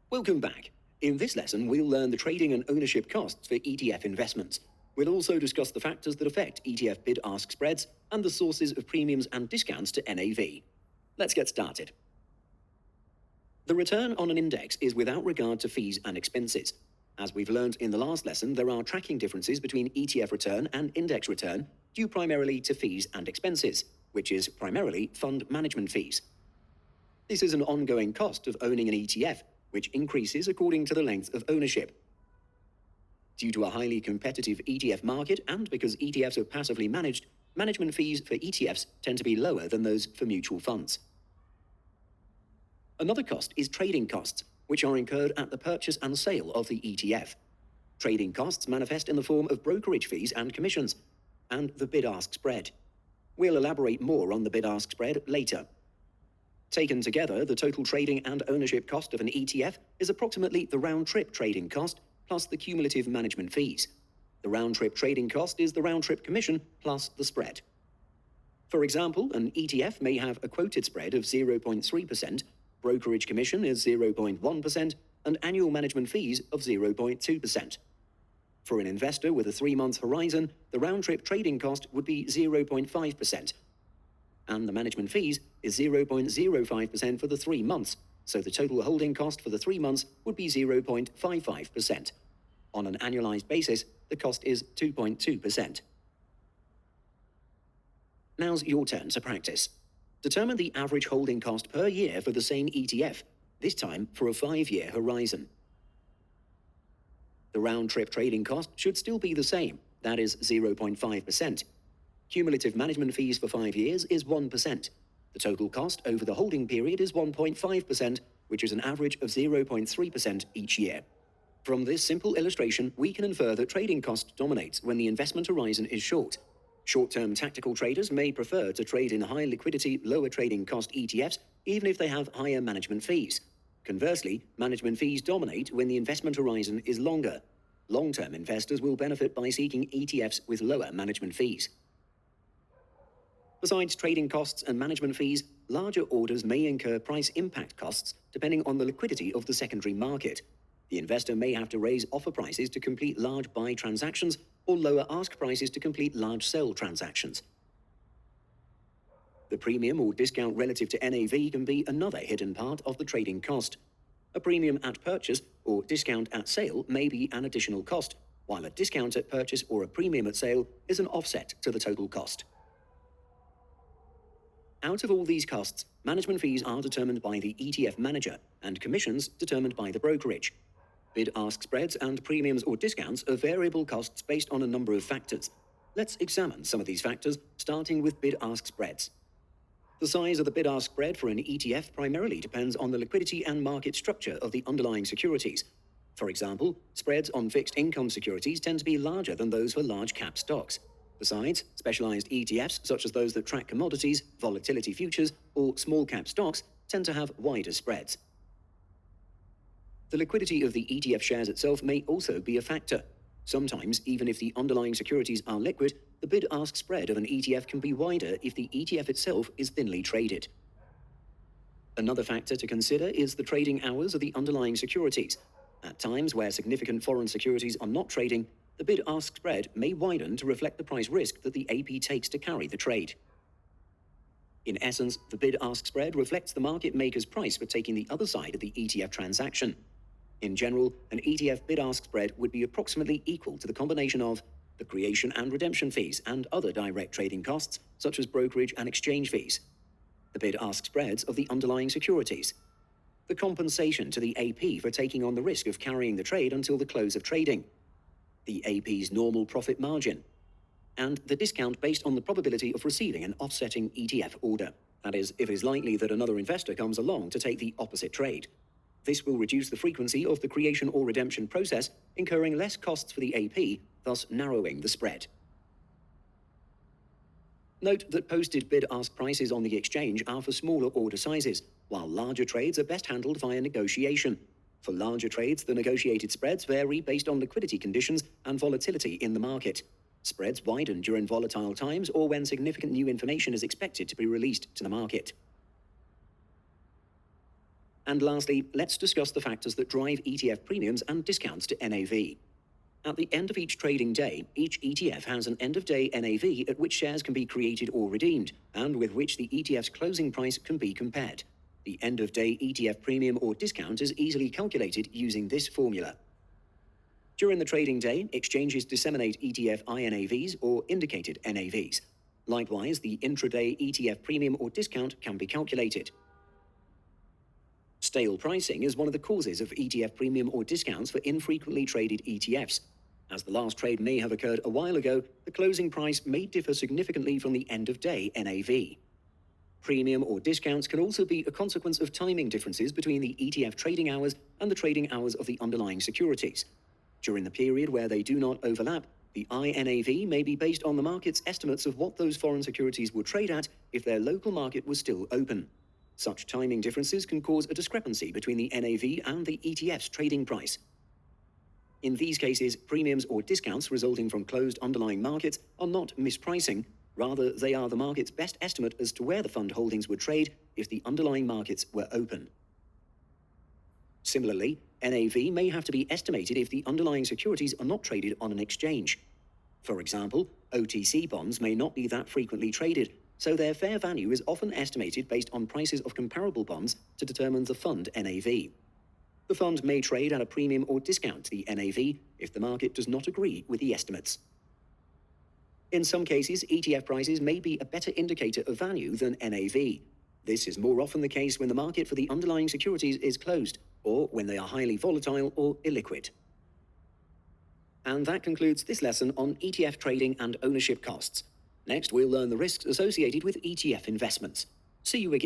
Welcome back. In this lesson, we'll learn the trading and ownership costs for ETF investments. We'll also discuss the factors that affect ETF bid-ask spreads and the sources of premiums and discounts to NAV. Let's get started. The return on an index is without regard to fees and expenses. As we've learned in the last lesson, there are tracking differences between ETF return and index return due primarily to fees and expenses, which is primarily fund management fees. This is an ongoing cost of owning an ETF, which increases according to the length of ownership. Due to a highly competitive ETF market and because ETFs are passively managed, management fees for ETFs tend to be lower than those for mutual funds. Another cost is trading costs, which are incurred at the purchase and sale of the ETF. Trading costs manifest in the form of brokerage fees and commissions, and the bid-ask spread. We'll elaborate more on the bid-ask spread later. Taken together, the total trading and ownership cost of an ETF is approximately the round-trip trading cost plus the cumulative management fees. The round-trip trading cost is the round-trip commission plus the spread. For example, an ETF may have a quoted spread of 0.3%, brokerage commission is 0.1%, and annual management fees of 0.2%. For an investor with a 3-month horizon, the round-trip trading cost would be 0.5%, and the management fees is 0.05% for the 3 months, so the total holding cost for the 3 months would be 0.55%. On an annualized basis, the cost is 2.2%. Now's your turn to practice. Determine the average holding cost per year for the same ETF, this time for a 5-year horizon. The round-trip trading cost should still be the same, that is 0.5%. Cumulative management fees for 5 years is 1%. The total cost over the holding period is 1.5%, which is an average of 0.3% each year. From this simple illustration, we can infer that trading cost dominates when the investment horizon is short. Short-term tactical traders may prefer to trade in high-liquidity, lower trading cost ETFs, even if they have higher management fees. Conversely, management fees dominate when the investment horizon is longer. Long-term investors will benefit by seeking ETFs with lower management fees. Besides trading costs and management fees, larger orders may incur price impact costs depending on the liquidity of the secondary market. The investor may have to raise offer prices to complete large buy transactions or lower ask prices to complete large sell transactions. The premium or discount relative to NAV can be another hidden part of the trading cost. A premium at purchase or discount at sale may be an additional cost, while a discount at purchase or a premium at sale is an offset to the total cost. Out of all these costs, management fees are determined by the ETF manager and commissions determined by the brokerage. Bid-ask spreads and premiums or discounts are variable costs based on a number of factors. Let's examine some of these factors, starting with bid-ask spreads. The size of the bid-ask spread for an ETF primarily depends on the liquidity and market structure of the underlying securities. For example, spreads on fixed income securities tend to be larger than those for large cap stocks. Besides, specialized ETFs, such as those that track commodities, volatility futures, or small cap stocks, tend to have wider spreads. The liquidity of the ETF shares itself may also be a factor. Sometimes, even if the underlying securities are liquid, the bid-ask spread of an ETF can be wider if the ETF itself is thinly traded. Another factor to consider is the trading hours of the underlying securities. At times where significant foreign securities are not trading, the bid-ask spread may widen to reflect the price risk that the AP takes to carry the trade. In essence, the bid-ask spread reflects the market maker's price for taking the other side of the ETF transaction. In general, an ETF bid-ask spread would be approximately equal to the combination of the creation and redemption fees and other direct trading costs, such as brokerage and exchange fees, the bid-ask spreads of the underlying securities, the compensation to the AP for taking on the risk of carrying the trade until the close of trading, the AP's normal profit margin, and the discount based on the probability of receiving an offsetting ETF order. That is, if it is likely that another investor comes along to take the opposite trade. This will reduce the frequency of the creation or redemption process, incurring less costs for the AP, thus narrowing the spread. Note that posted bid-ask prices on the exchange are for smaller order sizes, while larger trades are best handled via negotiation. For larger trades, the negotiated spreads vary based on liquidity conditions and volatility in the market. Spreads widen during volatile times or when significant new information is expected to be released to the market. And lastly, let's discuss the factors that drive ETF premiums and discounts to NAV. At the end of each trading day, each ETF has an end-of-day NAV at which shares can be created or redeemed, and with which the ETF's closing price can be compared. The end-of-day ETF premium or discount is easily calculated using this formula. During the trading day, exchanges disseminate ETF INAVs or indicated NAVs. Likewise, the intraday ETF premium or discount can be calculated. Stale pricing is one of the causes of ETF premium or discounts for infrequently traded ETFs. As the last trade may have occurred a while ago, the closing price may differ significantly from the end-of-day NAV. Premium or discounts can also be a consequence of timing differences between the ETF trading hours and the trading hours of the underlying securities. During the period where they do not overlap, the INAV may be based on the market's estimates of what those foreign securities would trade at if their local market was still open. Such timing differences can cause a discrepancy between the NAV and the ETF's trading price. In these cases, premiums or discounts resulting from closed underlying markets are not mispricing, rather they are the market's best estimate as to where the fund holdings would trade if the underlying markets were open. Similarly, NAV may have to be estimated if the underlying securities are not traded on an exchange. For example, OTC bonds may not be that frequently traded, so their fair value is often estimated based on prices of comparable bonds to determine the fund NAV. The fund may trade at a premium or discount to the NAV if the market does not agree with the estimates. In some cases, ETF prices may be a better indicator of value than NAV. This is more often the case when the market for the underlying securities is closed, or when they are highly volatile or illiquid. And that concludes this lesson on ETF trading and ownership costs. Next, we'll learn the risks associated with ETF investments. See you again.